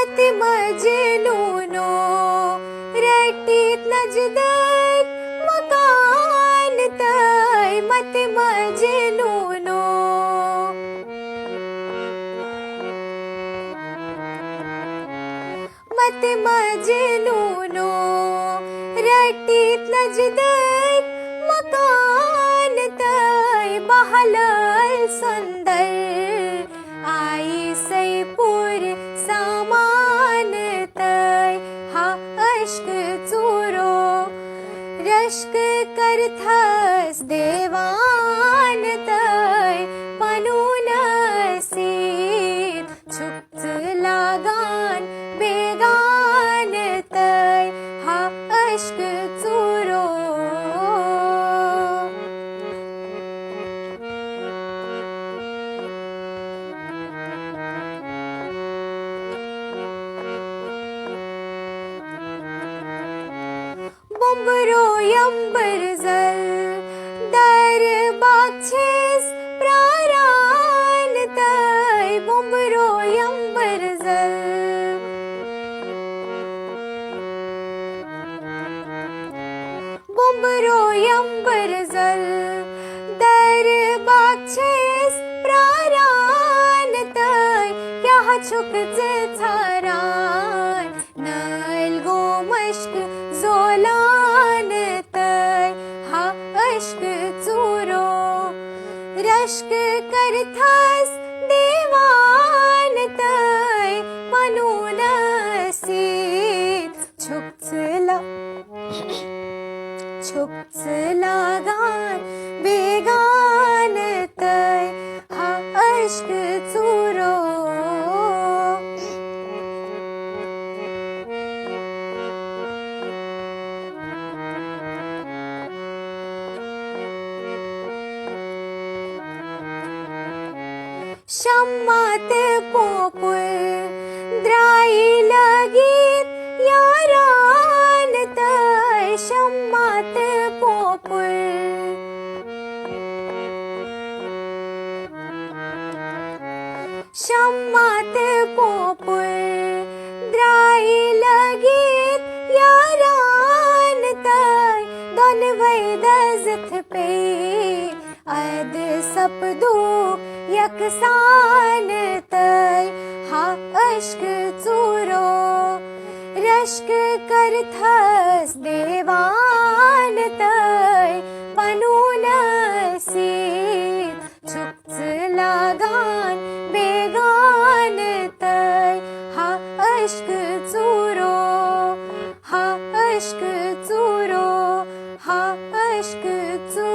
मत मजनूनो रटीत नजदीक मकान तय मत मजनूनो मत मजनूनो रटीत नजदीक मकान तय बहलल सुंदर आई सैपुर सामान तय हा अश्क चुरो रश्क करथस देवान तय पनून सीत छुपत लागान बेगान तय हा अश्क चुरो बुम्बरो यंबर जल दर बाक्षेस प्रारान तय बुम्बरो यंबर जल बुम्बरो यंबर जल दर बाक्षेस प्रारान तय क्या छुक थारान नल गो मश्क जोलान तय हा अश्क चुरो रश्क करथस देवान तय पनून सीत छुपत लागान बेगान तय हा अश्क चुरो शम्मात पोपुल द्राई लगीत यारान तय शम्मात पोपुल शम्मात पोपुल द्राई लगीत यारान तय दोन वैदजथ पे अद सपदो यकसान तय हा अश्क चुरो रश्क करथस देवान तय पनून सीत छुपत लागान बेगान तय हा अश्क चुरो हा अश्क चुरो हा अश्क चुरो